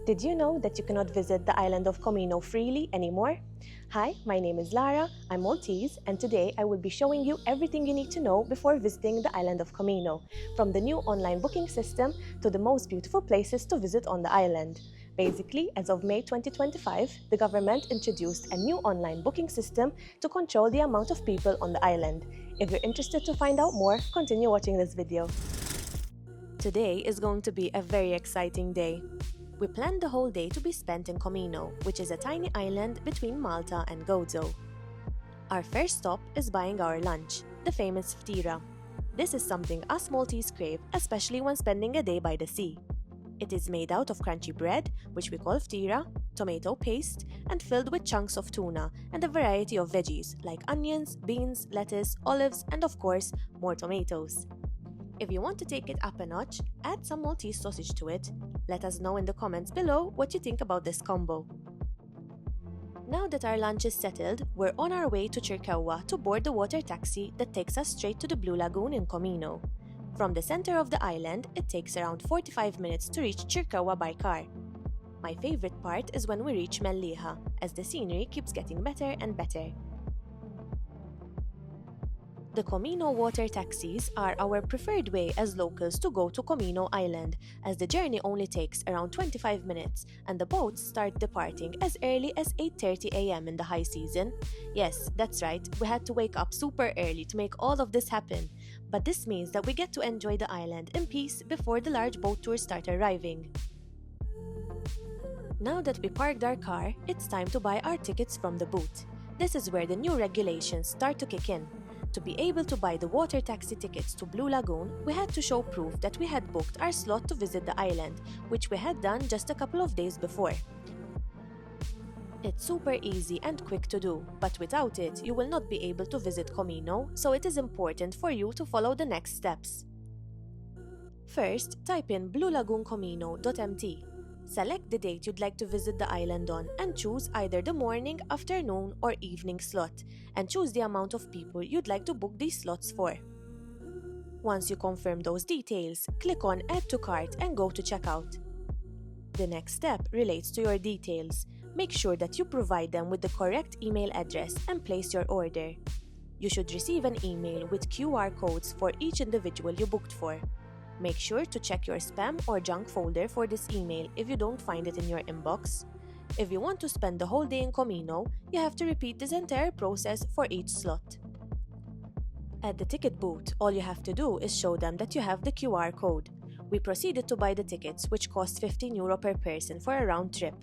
Did you know that you cannot visit the island of Comino freely anymore? Hi, my name is Lara, I'm Maltese, and today I will be showing you everything you need to know before visiting the island of Comino, from the new online booking system to the most beautiful places to visit on the island. Basically, as of May 2025, the government introduced a new online booking system to control the amount of people on the island. If you're interested to find out more, continue watching this video. Today is going to be a very exciting day. We planned the whole day to be spent in Comino, which is a tiny island between Malta and Gozo. Our first stop is buying our lunch, the famous ftira. This is something us Maltese crave, especially when spending a day by the sea. It is made out of crunchy bread, which we call ftira, tomato paste, and filled with chunks of tuna and a variety of veggies like onions, beans, lettuce, olives, and of course, more tomatoes. If you want to take it up a notch, add some Maltese sausage to it. Let us know in the comments below what you think about this combo. Now that our lunch is settled, we're on our way to Chirkawa to board the water taxi that takes us straight to the Blue Lagoon in Comino. From the center of the island, it takes around 45 minutes to reach Chirkawa by car. My favorite part is when we reach Mellieha, as the scenery keeps getting better and better. The Comino water taxis are our preferred way as locals to go to Comino Island, as the journey only takes around 25 minutes and the boats start departing as early as 8:30 a.m. in the high season. Yes, that's right, we had to wake up super early to make all of this happen, but this means that we get to enjoy the island in peace before the large boat tours start arriving. Now that we parked our car, it's time to buy our tickets from the booth. This is where the new regulations start to kick in. To be able to buy the water taxi tickets to Blue Lagoon, we had to show proof that we had booked our slot to visit the island, which we had done just a couple of days before. It's super easy and quick to do, but without it, you will not be able to visit Comino, so it is important for you to follow the next steps. First, type in bluelagoonComino.mt. Select the date you'd like to visit the island on and choose either the morning, afternoon, or evening slot, and choose the amount of people you'd like to book these slots for. Once you confirm those details, click on Add to Cart and go to Checkout. The next step relates to your details. Make sure that you provide them with the correct email address and place your order. You should receive an email with QR codes for each individual you booked for. Make sure to check your spam or junk folder for this email if you don't find it in your inbox. If you want to spend the whole day in Comino, you have to repeat this entire process for each slot. At the ticket booth, all you have to do is show them that you have the QR code. We proceeded to buy the tickets, which cost €15 per person for a round trip.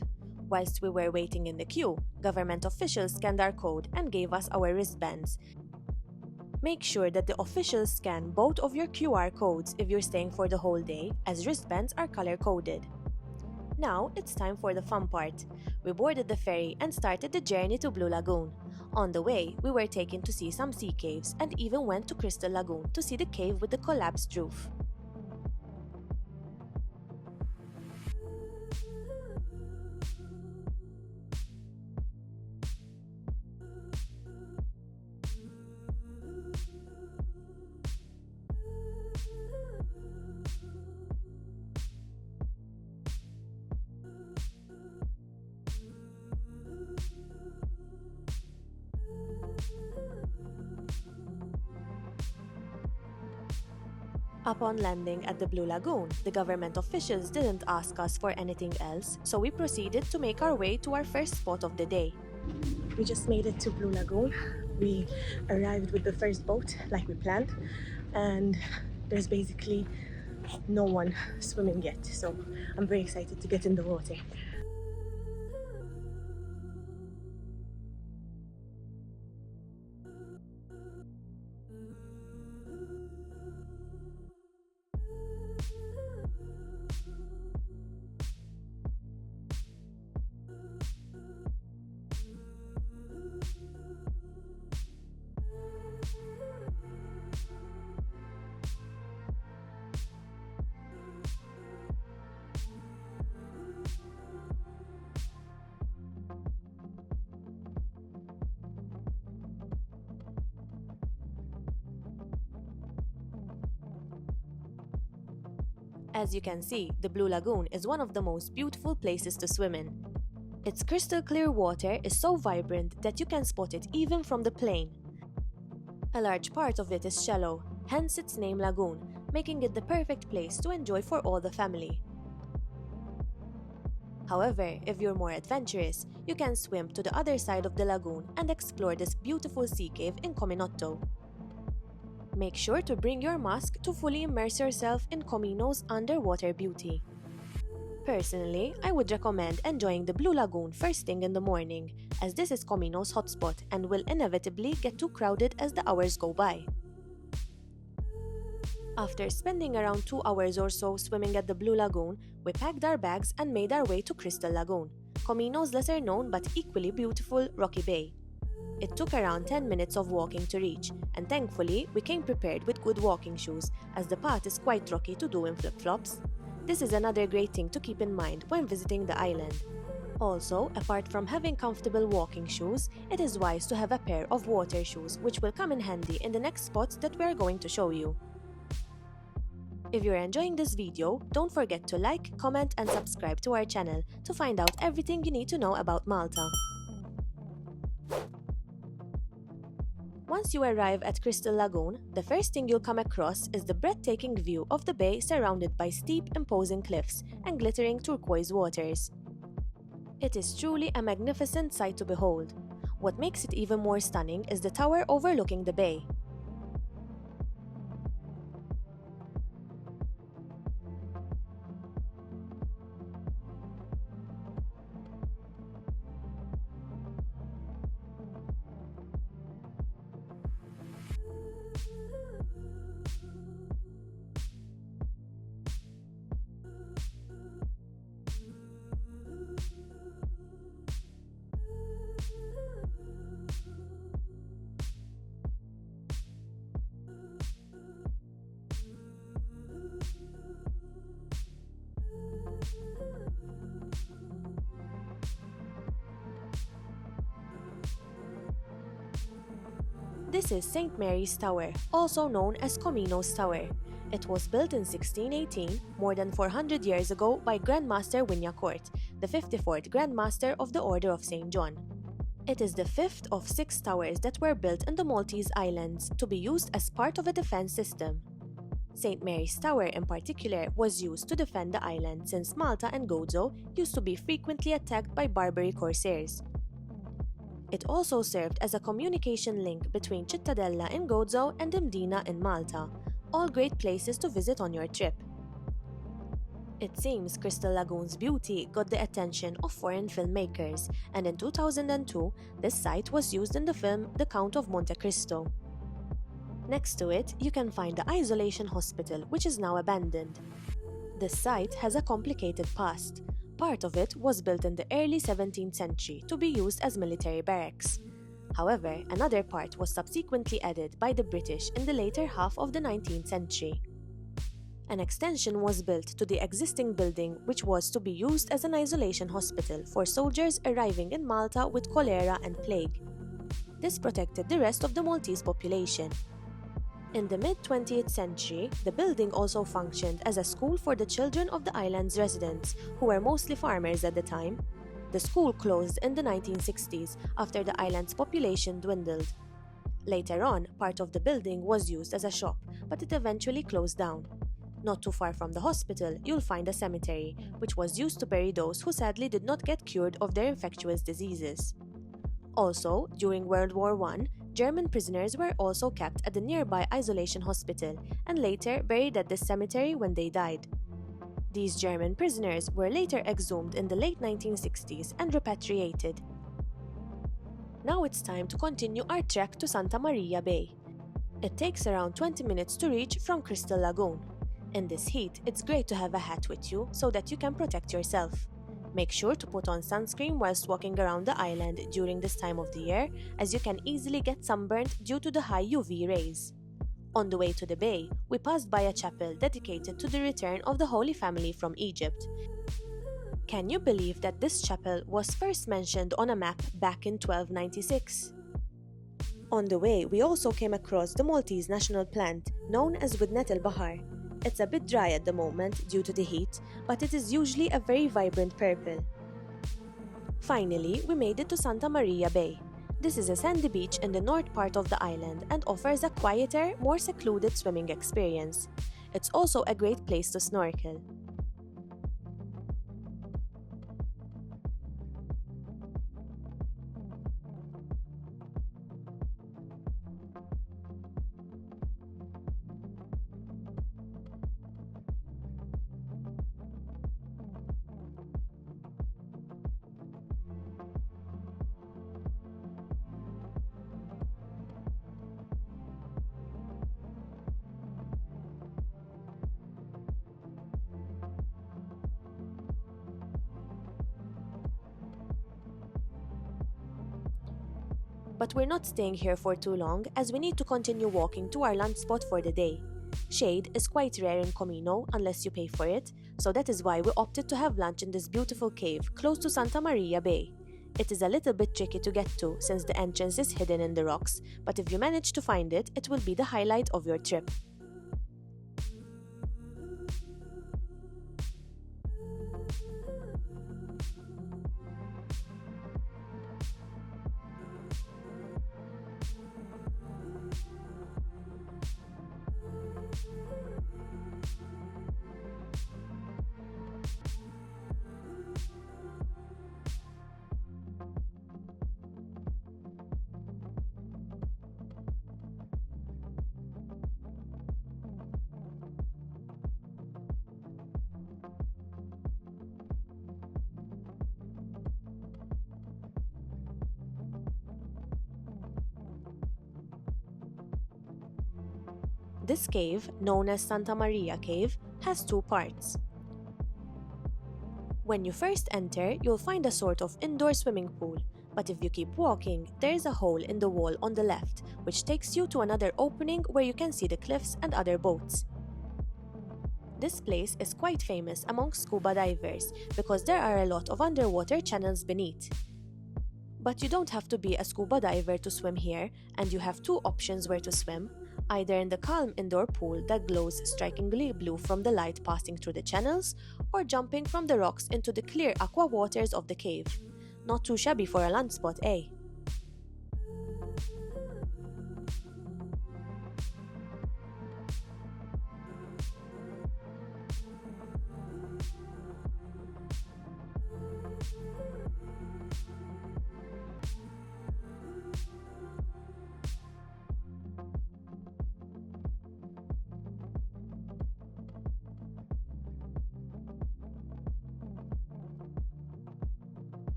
Whilst we were waiting in the queue, government officials scanned our code and gave us our wristbands. Make sure that the officials scan both of your QR codes if you're staying for the whole day, as wristbands are color-coded. Now, it's time for the fun part. We boarded the ferry and started the journey to Blue Lagoon. On the way, we were taken to see some sea caves and even went to Crystal Lagoon to see the cave with the collapsed roof. Upon landing at the Blue Lagoon, the government officials didn't ask us for anything else, so we proceeded to make our way to our first spot of the day. We just made it to Blue Lagoon. We arrived with the first boat like we planned, and there's basically no one swimming yet, so I'm very excited to get in the water. As you can see, the Blue Lagoon is one of the most beautiful places to swim in. Its crystal clear water is so vibrant that you can spot it even from the plane. A large part of it is shallow, hence its name Lagoon, making it the perfect place to enjoy for all the family. However, if you're more adventurous, you can swim to the other side of the lagoon and explore this beautiful sea cave in Comino. Make sure to bring your mask to fully immerse yourself in Comino's underwater beauty. Personally, I would recommend enjoying the Blue Lagoon first thing in the morning, as this is Comino's hotspot and will inevitably get too crowded as the hours go by. After spending around 2 hours or so swimming at the Blue Lagoon, we packed our bags and made our way to Crystal Lagoon, Comino's lesser known but equally beautiful rocky bay. It took around 10 minutes of walking to reach, and thankfully we came prepared with good walking shoes, as the path is quite rocky to do in flip-flops. This is another great thing to keep in mind when visiting the island. Also, apart from having comfortable walking shoes, it is wise to have a pair of water shoes, which will come in handy in the next spots that we are going to show you. If you're enjoying this video, don't forget to like, comment and subscribe to our channel to find out everything you need to know about Malta. Once you arrive at Crystal Lagoon, the first thing you'll come across is the breathtaking view of the bay surrounded by steep, imposing cliffs and glittering turquoise waters. It is truly a magnificent sight to behold. What makes it even more stunning is the tower overlooking the bay. This is St. Mary's Tower, also known as Comino's Tower. It was built in 1618, more than 400 years ago, by Grandmaster Winyacourt, the 54th Grandmaster of the Order of St. John. It is the fifth of 6 towers that were built in the Maltese Islands to be used as part of a defense system. St. Mary's Tower in particular was used to defend the island since Malta and Gozo used to be frequently attacked by Barbary corsairs. It also served as a communication link between Cittadella in Gozo and Mdina in Malta, all great places to visit on your trip. It seems Crystal Lagoon's beauty got the attention of foreign filmmakers, and in 2002, this site was used in the film The Count of Monte Cristo. Next to it, you can find the Isolation Hospital, which is now abandoned. This site has a complicated past. Part of it was built in the early 17th century to be used as military barracks. However, another part was subsequently added by the British in the later half of the 19th century. An extension was built to the existing building, which was to be used as an isolation hospital for soldiers arriving in Malta with cholera and plague. This protected the rest of the Maltese population. In the mid-20th century, the building also functioned as a school for the children of the island's residents, who were mostly farmers at the time. The school closed in the 1960s after the island's population dwindled. Later on, part of the building was used as a shop, but it eventually closed down. Not too far from the hospital, you'll find a cemetery, which was used to bury those who sadly did not get cured of their infectious diseases. Also, during World War I, German prisoners were also kept at the nearby isolation hospital and later buried at this cemetery when they died. These German prisoners were later exhumed in the late 1960s and repatriated. Now it's time to continue our trek to Santa Marija Bay. It takes around 20 minutes to reach from Crystal Lagoon. In this heat, it's great to have a hat with you so that you can protect yourself. Make sure to put on sunscreen whilst walking around the island during this time of the year, as you can easily get sunburnt due to the high UV rays. On the way to the bay, we passed by a chapel dedicated to the return of the Holy Family from Egypt. Can you believe that this chapel was first mentioned on a map back in 1296? On the way, we also came across the Maltese national plant, known as Widnet el-Bahar. It's a bit dry at the moment due to the heat, but it is usually a very vibrant purple. Finally, we made it to Santa Marija Bay. This is a sandy beach in the north part of the island and offers a quieter, more secluded swimming experience. It's also a great place to snorkel. But we're not staying here for too long as we need to continue walking to our lunch spot for the day. Shade is quite rare in Comino unless you pay for it, so that is why we opted to have lunch in this beautiful cave close to Santa Marija Bay. It is a little bit tricky to get to since the entrance is hidden in the rocks, but if you manage to find it, it will be the highlight of your trip. This cave, known as Santa Maria Cave, has two parts. When you first enter, you'll find a sort of indoor swimming pool, but if you keep walking, there is a hole in the wall on the left, which takes you to another opening where you can see the cliffs and other boats. This place is quite famous among scuba divers because there are a lot of underwater channels beneath. But you don't have to be a scuba diver to swim here, and you have two options where to swim, either in the calm indoor pool that glows strikingly blue from the light passing through the channels, or jumping from the rocks into the clear aqua waters of the cave. Not too shabby for a land spot, eh?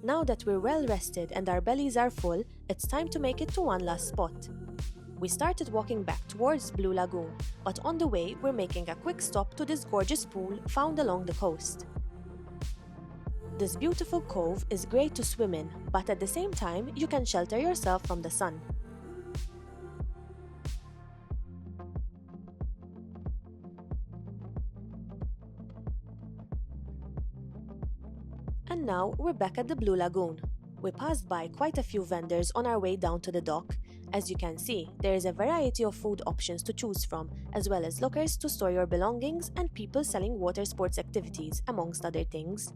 Now that we're well rested and our bellies are full, it's time to make it to one last spot. We started walking back towards Blue Lagoon, but on the way we're making a quick stop to this gorgeous pool found along the coast. This beautiful cove is great to swim in, but at the same time you can shelter yourself from the sun. And now we're back at the Blue Lagoon. We passed by quite a few vendors on our way down to the dock. As you can see, there is a variety of food options to choose from, as well as lockers to store your belongings and people selling water sports activities, amongst other things.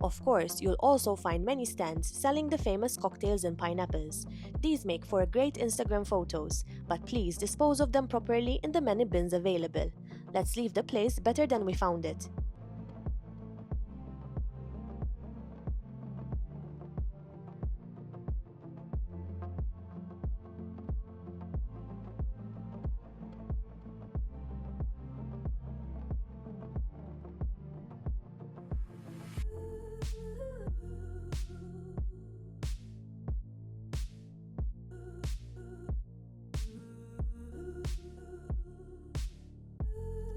Of course, you'll also find many stands selling the famous cocktails and pineapples. These make for great Instagram photos, but please dispose of them properly in the many bins available. Let's leave the place better than we found it.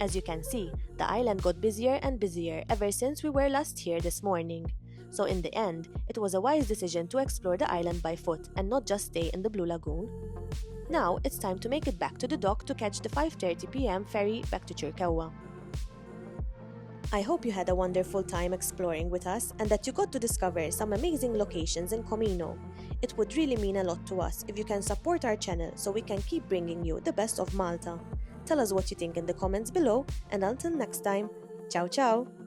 As you can see, the island got busier and busier ever since we were last here this morning. So in the end, it was a wise decision to explore the island by foot and not just stay in the Blue Lagoon. Now it's time to make it back to the dock to catch the 5:30 p.m. ferry back to Chirkawa. I hope you had a wonderful time exploring with us and that you got to discover some amazing locations in Comino. It would really mean a lot to us if you can support our channel so we can keep bringing you the best of Malta. Tell us what you think in the comments below, and until next time, ciao ciao!